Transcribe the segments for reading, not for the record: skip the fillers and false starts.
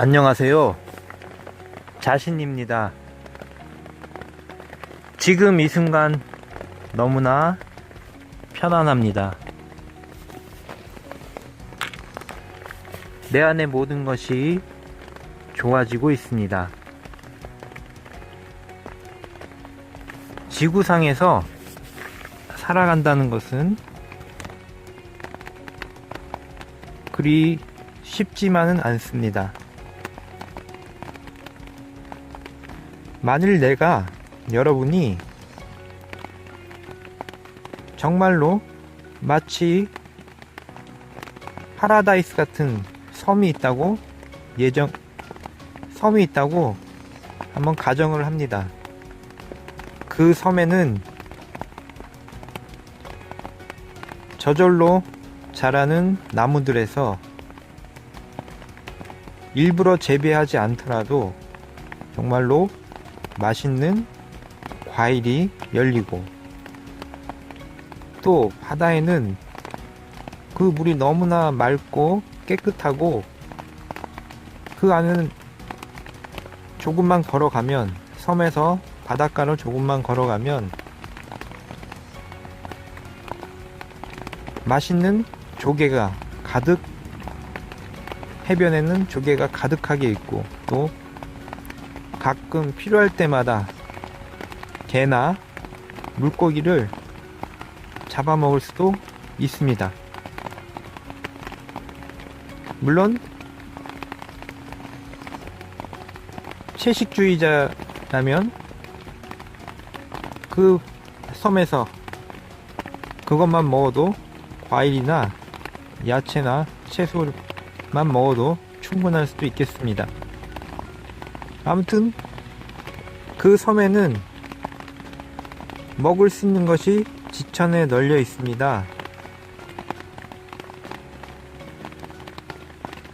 안녕하세요. 자신입니다. 지금 이 순간 너무나 편안합니다. 내 안의 모든 것이 좋아지고 있습니다. 지구상에서 살아간다는 것은 그리 쉽지만은 않습니다. 만일 여러분이 정말로 마치 파라다이스 같은 섬이 있다고 한번 가정을 합니다. 그 섬에는 저절로 자라는 나무들에서 일부러 재배하지 않더라도 정말로 맛있는 과일이 열리고, 또 바다에는 그 물이 너무나 맑고 깨끗하고, 그 안은 조금만 걸어가면, 섬에서 바닷가를 조금만 걸어가면 맛있는 조개가 가득, 해변에는 조개가 가득하게 있고, 또 가끔 필요할 때마다 게나 물고기를 잡아먹을 수도 있습니다. 물론 채식주의자라면 그 섬에서 그것만 먹어도, 과일이나 야채나 채소만 먹어도 충분할 수도 있겠습니다. 아무튼 그 섬에는 먹을 수 있는 것이 지천에 널려 있습니다.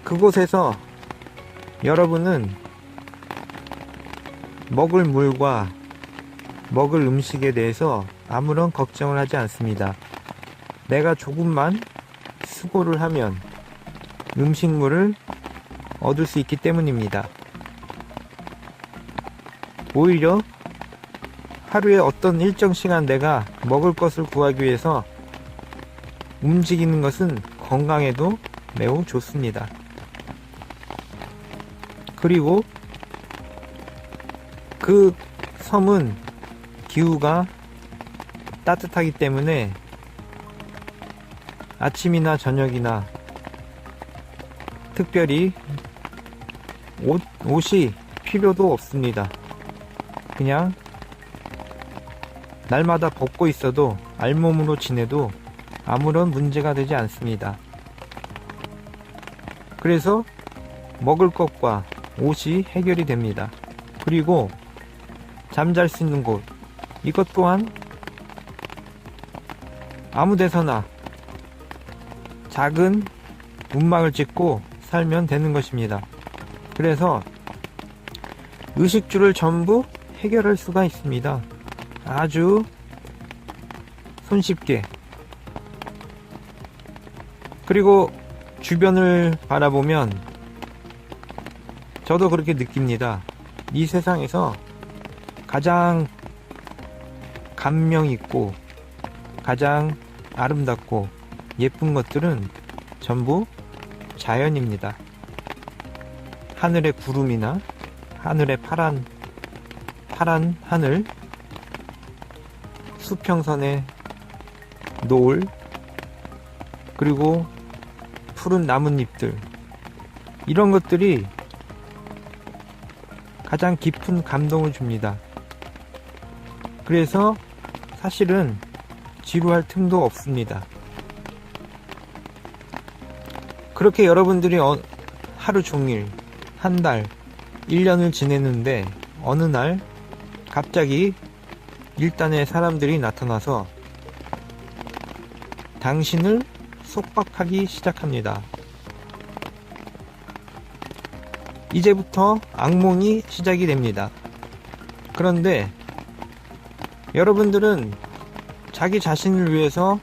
그곳에서 여러분은 먹을 물과 먹을 음식에 대해서 아무런 걱정을 하지 않습니다. 내가 조금만 수고를 하면 음식물을 얻을 수 있기 때문입니다. 오히려 하루에 어떤 일정 시간 내가 먹을 것을 구하기 위해서 움직이는 것은 건강에도 매우 좋습니다. 그리고 그 섬은 기후가 따뜻하기 때문에 아침이나 저녁이나 특별히 옷이 필요도 없습니다. 그냥 날마다 벗고 있어도, 알몸으로 지내도 아무런 문제가 되지 않습니다. 그래서 먹을 것과 옷이 해결이 됩니다. 그리고 잠잘 수 있는 곳, 이것 또한 아무 데서나 작은 문막을 짓고 살면 되는 것입니다. 그래서 의식주를 전부 해결할 수가 있습니다. 아주 손쉽게. 그리고 주변을 바라보면 저도 그렇게 느낍니다. 이 세상에서 가장 감명 있고 가장 아름답고 예쁜 것들은 전부 자연입니다. 하늘의 구름이나 하늘의 파란 하늘, 수평선의 노을, 그리고 푸른 나뭇잎들, 이런 것들이 가장 깊은 감동을 줍니다. 그래서 사실은 지루할 틈도 없습니다. 그렇게 여러분들이 하루 종일, 한 달, 1년을 지내는데 어느 날 갑자기 일단의 사람들이 나타나서 당신을 속박하기 시작합니다. 이제부터 악몽이 시작이 됩니다. 그런데 여러분들은 자기 자신을 위해서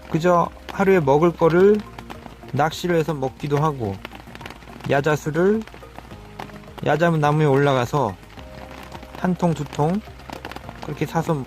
그저 하루에 먹을 거를 낚시를 해서 먹기도 하고, 야자수를 야자문 나무에 올라가서 한 통, 두 통 그렇게 사서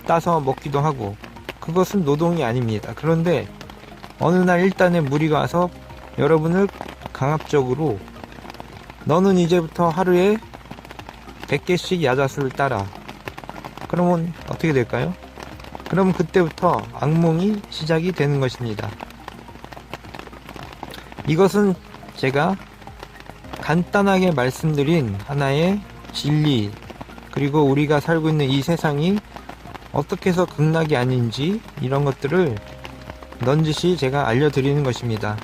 따서 먹기도 하고, 그것은 노동이 아닙니다. 그런데 어느 날 일단의 무리가 와서 여러분을 강압적으로 너는 이제부터 하루에 100개씩 야자수를 따라. 그러면 어떻게 될까요? 그럼 그때부터 악몽이 시작이 되는 것입니다. 이것은 제가 간단하게 말씀드린 하나의 진리, 그리고 우리가 살고 있는 이 세상이 어떻게 해서 극락이 아닌지 이런 것들을 넌지시 제가 알려드리는 것입니다.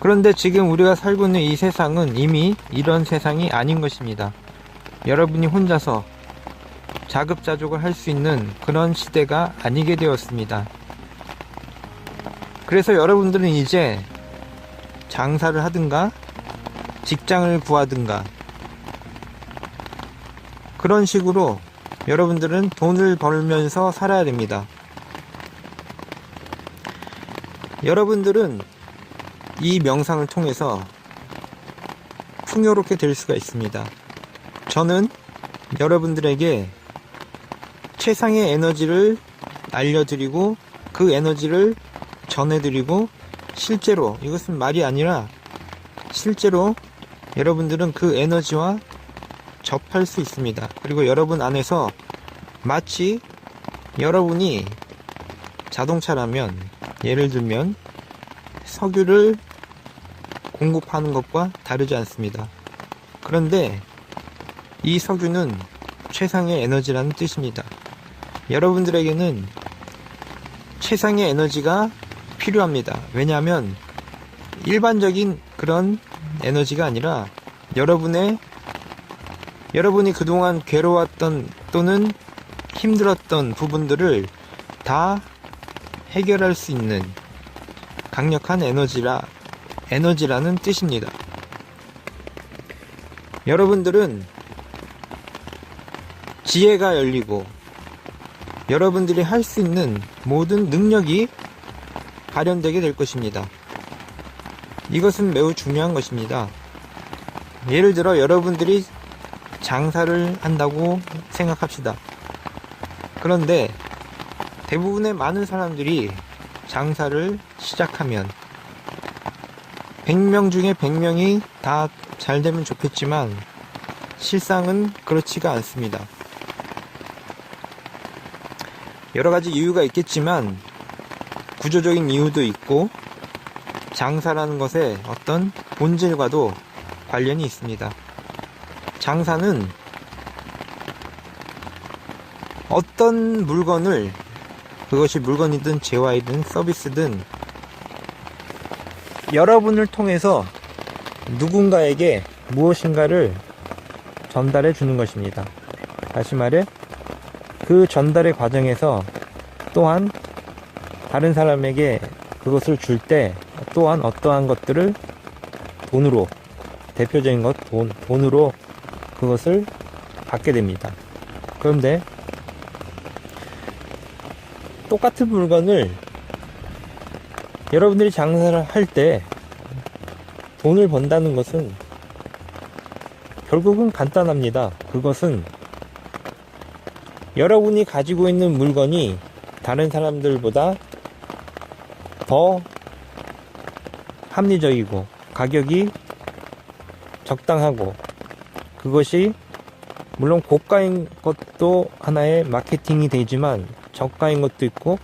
그런데 지금 우리가 살고 있는 이 세상은 이미 이런 세상이 아닌 것입니다. 여러분이 혼자서 자급자족을 할 수 있는 그런 시대가 아니게 되었습니다. 그래서 여러분들은 이제 장사를 하든가 직장을 구하든가 그런 식으로 여러분들은 돈을 벌면서 살아야 됩니다. 여러분들은 이 명상을 통해서 풍요롭게 될 수가 있습니다. 저는 여러분들에게 최상의 에너지를 알려드리고 그 에너지를 전해드리고, 실제로 이것은 말이 아니라 실제로 여러분들은 그 에너지와 접할 수 있습니다. 그리고 여러분 안에서 마치 여러분이 자동차라면, 예를 들면 석유를 공급하는 것과 다르지 않습니다. 그런데 이 석유는 최상의 에너지라는 뜻입니다. 여러분들에게는 최상의 에너지가 필요합니다. 왜냐하면 일반적인 그런 에너지가 아니라 여러분이 그동안 괴로웠던 또는 힘들었던 부분들을 다 해결할 수 있는 강력한 에너지라는 뜻입니다. 여러분들은 지혜가 열리고 여러분들이 할 수 있는 모든 능력이 발현되게 될 것입니다. 이것은 매우 중요한 것입니다. 예를 들어 여러분들이 장사를 한다고 생각합시다. 그런데 대부분의 많은 사람들이 장사를 시작하면 100명 중에 100명이 다 잘 되면 좋겠지만 실상은 그렇지가 않습니다. 여러 가지 이유가 있겠지만 구조적인 이유도 있고 장사라는 것의 어떤 본질과도 관련이 있습니다. 장사는 어떤 물건을, 그것이 물건이든 재화이든 서비스든 여러분을 통해서 누군가에게 무엇인가를 전달해 주는 것입니다. 다시 말해 그 전달의 과정에서 또한 다른 사람에게 그것을 줄 때 또한 어떠한 것들을 돈으로, 대표적인 것 돈으로 그것을 받게 됩니다. 그런데 똑같은 물건을 여러분들이 장사를 할 때 돈을 번다는 것은 결국은 간단합니다. 그것은 여러분이 가지고 있는 물건이 다른 사람들보다 더 합리적이고 가격이 적당하고, 그것이 물론 고가인 것도 하나의 마케팅이 되지만 저가인 것도 있고,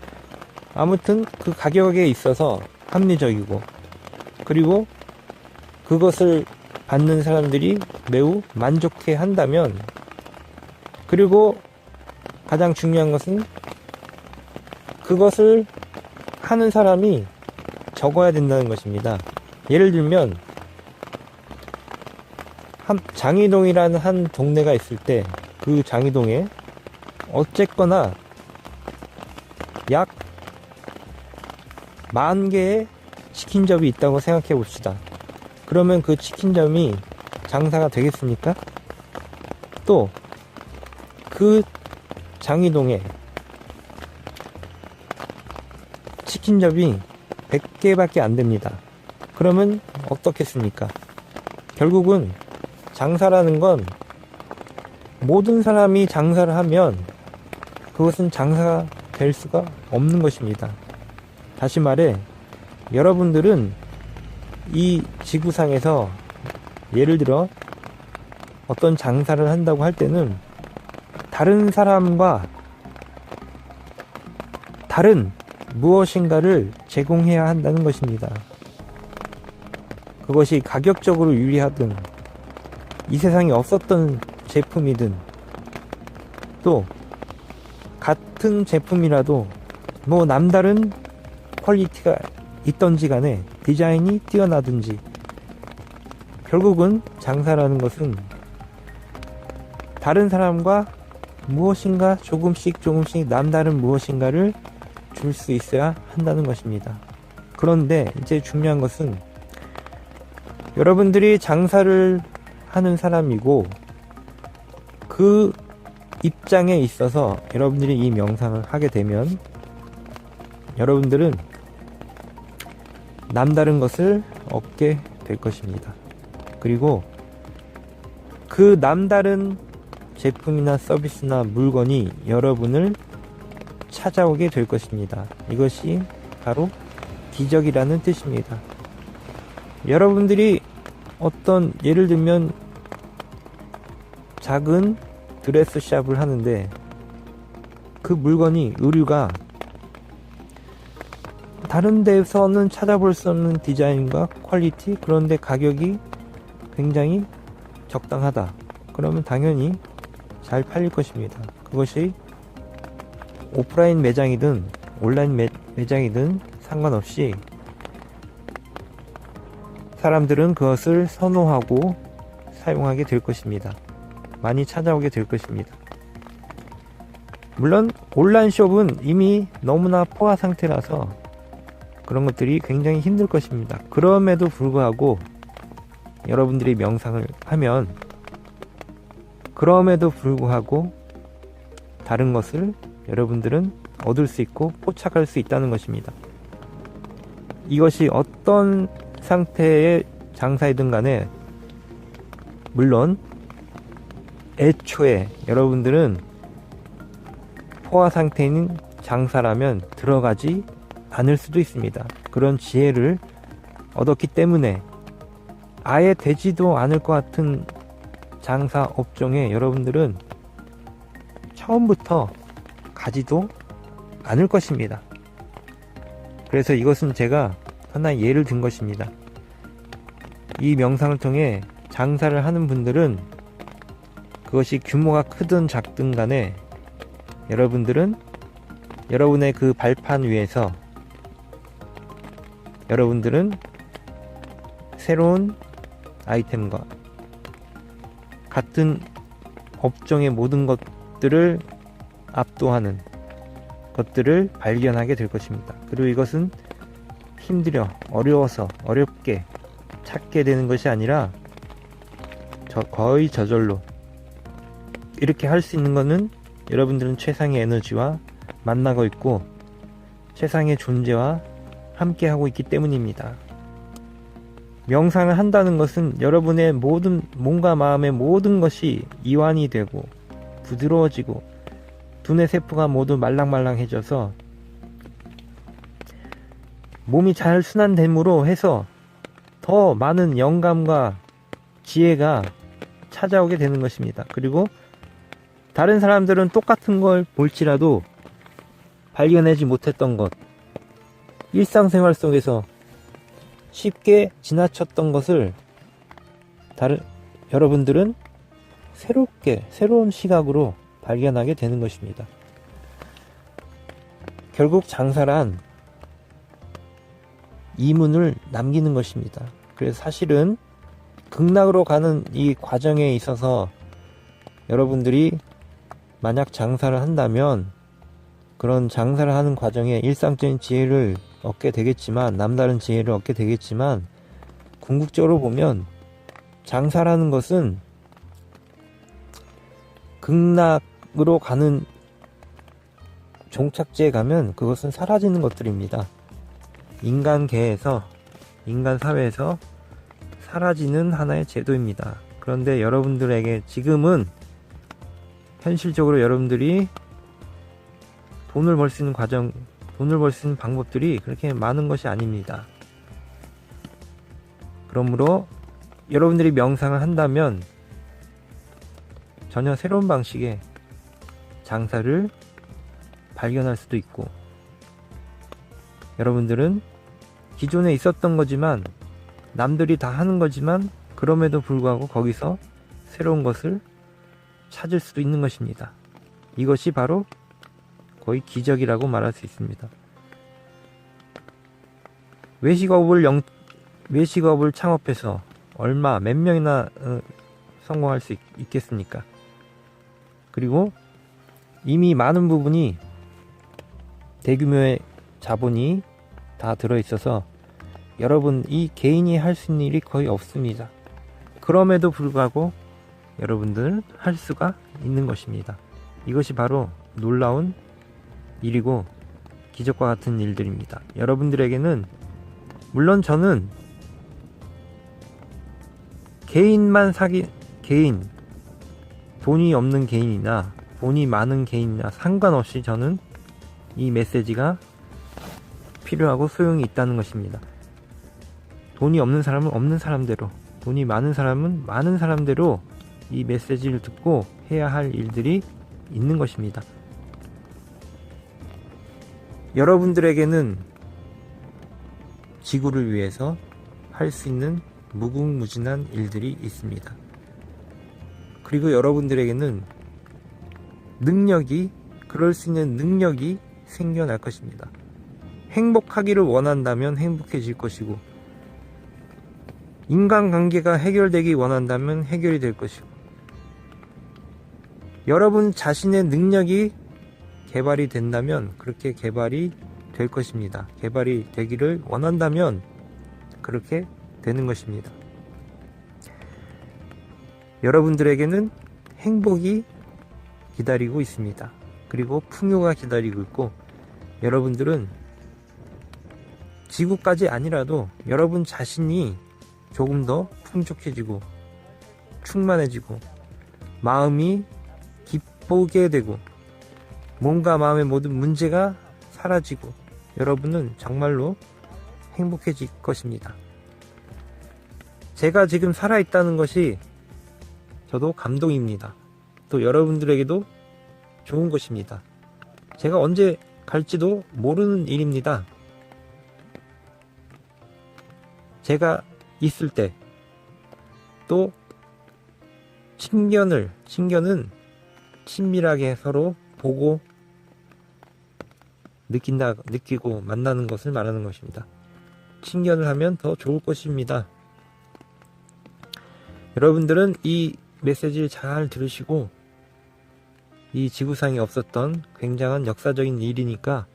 아무튼 그 가격에 있어서 합리적이고, 그리고 그것을 받는 사람들이 매우 만족해 한다면, 그리고 가장 중요한 것은 그것을 하는 사람이 적어야 된다는 것입니다. 예를 들면 장이동이라는 한 동네가 있을 때 그 장이동에 어쨌거나 약 10,000개의 치킨점이 있다고 생각해 봅시다. 그러면 그 치킨점이 장사가 되겠습니까? 또 그 장이동에 치킨점이 100개밖에 안 됩니다. 그러면 어떻겠습니까? 결국은 장사라는 건 모든 사람이 장사를 하면 그것은 장사가 될 수가 없는 것입니다. 다시 말해, 여러분들은 이 지구상에서 예를 들어 어떤 장사를 한다고 할 때는 다른 사람과 다른 무엇인가를 제공해야 한다는 것입니다. 그것이 가격적으로 유리하든 이 세상에 없었던 제품이든 또 같은 제품이라도 뭐 남다른 퀄리티가 있던지 간에 디자인이 뛰어나든지 결국은 장사라는 것은 다른 사람과 무엇인가 조금씩 남다른 무엇인가를 줄 수 있어야 한다는 것입니다. 그런데 이제 중요한 것은 여러분들이 장사를 하는 사람이고 그 입장에 있어서 여러분들이 이 명상을 하게 되면 여러분들은 남다른 것을 얻게 될 것입니다. 그리고 그 남다른 제품이나 서비스나 물건이 여러분을 찾아오게 될 것입니다. 이것이 바로 기적이라는 뜻입니다. 여러분들이 어떤 예를 들면 작은 드레스샵을 하는데 그 물건이 의류가 다른 데서는 찾아볼 수 없는 디자인과 퀄리티, 그런데 가격이 굉장히 적당하다. 그러면 당연히 잘 팔릴 것입니다. 그것이 오프라인 매장이든 온라인 매장이든 상관없이 사람들은 그것을 선호하고 사용하게 될 것입니다. 많이 찾아오게 될 것입니다. 물론 온라인 숍은 이미 너무나 포화 상태라서 그런 것들이 굉장히 힘들 것입니다. 그럼에도 불구하고 여러분들이 명상을 하면 그럼에도 불구하고 다른 것을 여러분들은 얻을 수 있고 포착할 수 있다는 것입니다. 이것이 어떤 상태의 장사이든 간에 물론 애초에 여러분들은 포화 상태인 장사라면 들어가지 않을 수도 있습니다. 그런 지혜를 얻었기 때문에 아예 되지도 않을 것 같은 장사 업종에 여러분들은 처음부터 가지도 않을 것입니다. 그래서 이것은 제가 하나의 예를 든 것입니다. 이 명상을 통해 장사를 하는 분들은 그것이 규모가 크든 작든 간에 여러분들은 여러분의 그 발판 위에서 여러분들은 새로운 아이템과 같은 업종의 모든 것들을 압도하는 것들을 발견하게 될 것입니다. 그리고 이것은 힘들어 어려워서 어렵게 찾게 되는 것이 아니라 거의 저절로 이렇게 할 수 있는 것은 여러분들은 최상의 에너지와 만나고 있고 최상의 존재와 함께 하고 있기 때문입니다. 명상을 한다는 것은 여러분의 모든 몸과 마음의 모든 것이 이완이 되고 부드러워지고 두뇌 세포가 모두 말랑말랑해져서 몸이 잘 순환됨으로 해서 더 많은 영감과 지혜가 찾아오게 되는 것입니다. 그리고 다른 사람들은 똑같은 걸 볼지라도 발견하지 못했던 것, 일상생활 속에서 쉽게 지나쳤던 것을 여러분들은 새로운 시각으로 발견하게 되는 것입니다. 결국 장사란 이문을 남기는 것입니다. 그래서 사실은 극락으로 가는 이 과정에 있어서 여러분들이 만약 장사를 한다면 그런 장사를 하는 과정에 일상적인 지혜를 얻게 되겠지만, 남다른 지혜를 얻게 되겠지만, 궁극적으로 보면 장사라는 것은 극락으로 가는 종착지에 가면 그것은 사라지는 것들입니다. 인간계에서, 인간 사회에서 사라지는 하나의 제도입니다. 그런데 여러분들에게 지금은 현실적으로 여러분들이 돈을 벌 수 있는 돈을 벌 수 있는 방법들이 그렇게 많은 것이 아닙니다. 그러므로 여러분들이 명상을 한다면 전혀 새로운 방식의 장사를 발견할 수도 있고, 여러분들은 기존에 있었던 거지만, 남들이 다 하는 거지만, 그럼에도 불구하고 거기서 새로운 것을 찾을 수도 있는 것입니다. 이것이 바로 거의 기적이라고 말할 수 있습니다. 외식업을 창업해서 몇 명이나 성공할 수 있겠습니까? 그리고 이미 많은 부분이 대규모의 자본이 다 들어있어서 이 개인이 할 수 있는 일이 거의 없습니다. 그럼에도 불구하고 여러분들은 할 수가 있는 것입니다. 이것이 바로 놀라운 일이고 기적과 같은 일들입니다. 여러분들에게는, 물론 저는 돈이 없는 개인이나 돈이 많은 개인이나 상관없이 저는 이 메시지가 필요하고 소용이 있다는 것입니다. 돈이 없는 사람은 없는 사람대로, 돈이 많은 사람은 많은 사람대로 이 메시지를 듣고 해야 할 일들이 있는 것입니다. 여러분들에게는 지구를 위해서 할 수 있는 무궁무진한 일들이 있습니다. 그리고 여러분들에게는 그럴 수 있는 능력이 생겨날 것입니다. 행복하기를 원한다면 행복해질 것이고, 인간관계가 해결되기 원한다면 해결이 될 것이고, 여러분 자신의 능력이 개발이 된다면 그렇게 개발이 될 것입니다. 개발이 되기를 원한다면 그렇게 되는 것입니다. 여러분들에게는 행복이 기다리고 있습니다. 그리고 풍요가 기다리고 있고, 여러분들은 지구까지 아니라도 여러분 자신이 조금 더 풍족해지고 충만해지고 마음이 기쁘게 되고 몸과 마음의 모든 문제가 사라지고 여러분은 정말로 행복해질 것입니다. 제가 지금 살아있다는 것이 저도 감동입니다. 또 여러분들에게도 좋은 것입니다. 제가 언제 갈지도 모르는 일입니다. 제가 있을 때 또 친견은 친밀하게 서로 보고 느끼고 만나는 것을 말하는 것입니다. 친견을 하면 더 좋을 것입니다. 여러분들은 이 메시지를 잘 들으시고, 이 지구상에 없었던 굉장한 역사적인 일이니까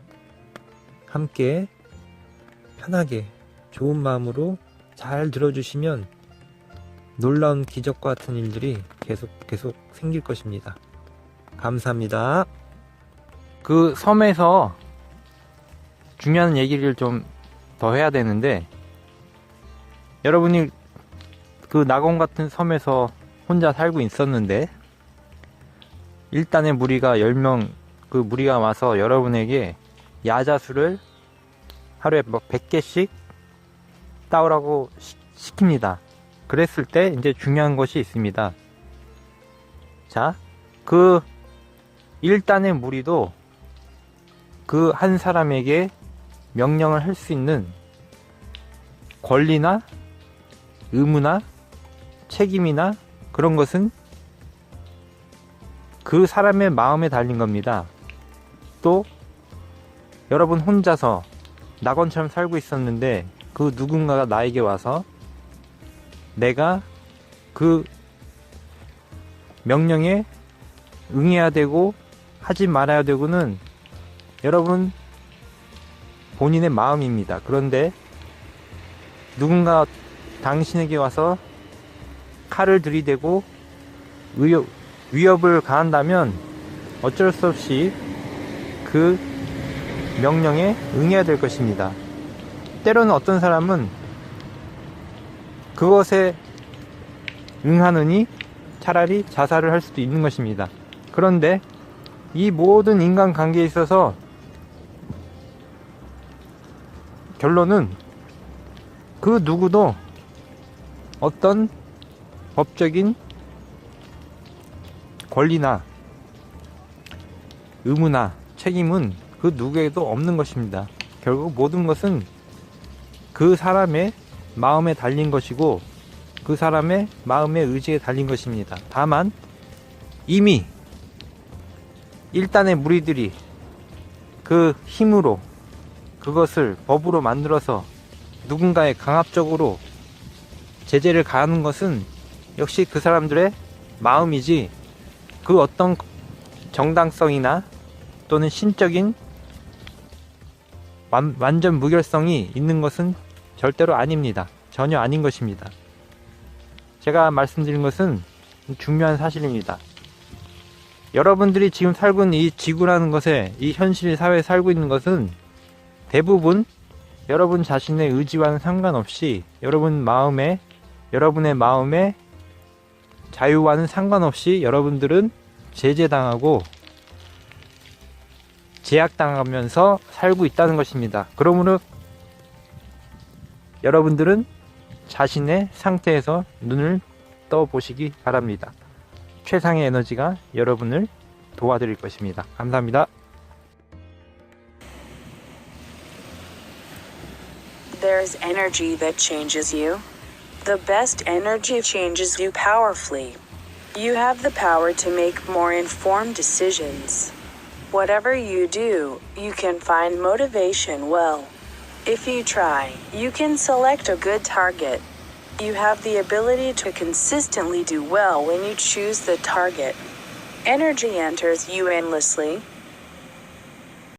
함께 편하게 좋은 마음으로 잘 들어주시면 놀라운 기적과 같은 일들이 계속 생길 것입니다. 감사합니다. 그 섬에서 중요한 얘기를 좀 더 해야 되는데, 여러분이 그 낙원 같은 섬에서 혼자 살고 있었는데 일단의 무리가 10명, 그 무리가 와서 여러분에게 야자수를 하루에 100개씩 따오라고 시킵니다. 그랬을 때 이제 중요한 것이 있습니다. 자, 그 1단의 무리도 그 한 사람에게 명령을 할 수 있는 권리나 의무나 책임이나 그런 것은 그 사람의 마음에 달린 겁니다. 또 여러분 혼자서 낙원처럼 살고 있었는데 그 누군가가 나에게 와서 내가 그 명령에 응해야 되고 하지 말아야 되고는 여러분 본인의 마음입니다. 그런데 누군가 당신에게 와서 칼을 들이대고 위협을 가한다면 어쩔 수 없이 그 명령에 응해야 될 것입니다. 때로는 어떤 사람은 그것에 응하느니 차라리 자살을 할 수도 있는 것입니다. 그런데 이 모든 인간관계에 있어서 결론은 그 누구도 어떤 법적인 권리나 의무나 책임은 그 누구에도 없는 것입니다. 결국 모든 것은 그 사람의 마음에 달린 것이고 그 사람의 마음의 의지에 달린 것입니다. 다만 이미 일단의 무리들이 그 힘으로 그것을 법으로 만들어서 누군가에 강압적으로 제재를 가하는 것은 역시 그 사람들의 마음이지 그 어떤 정당성이나 또는 신적인 완전 무결성이 있는 것은 절대로 아닙니다. 전혀 아닌 것입니다. 제가 말씀드린 것은 중요한 사실입니다. 여러분들이 지금 살고 있는 이 지구라는 것에, 이 현실 사회에 살고 있는 것은 대부분 여러분 자신의 의지와는 상관없이 여러분의 마음의 자유와는 상관없이 여러분들은 제재당하고 제약당하면서 살고 있다는 것입니다. 그러므로 여러분들은 자신의 상태에서 눈을 떠보시기 바랍니다. 최상의 에너지가 여러분을 도와드릴 것입니다. 감사합니다. There's energy that changes you. The best energy changes you powerfully. You have the power to make more informed decisions. Whatever you do, you can find motivation well. If you try, you can select a good target. You have the ability to consistently do well when you choose the target. Energy enters you endlessly.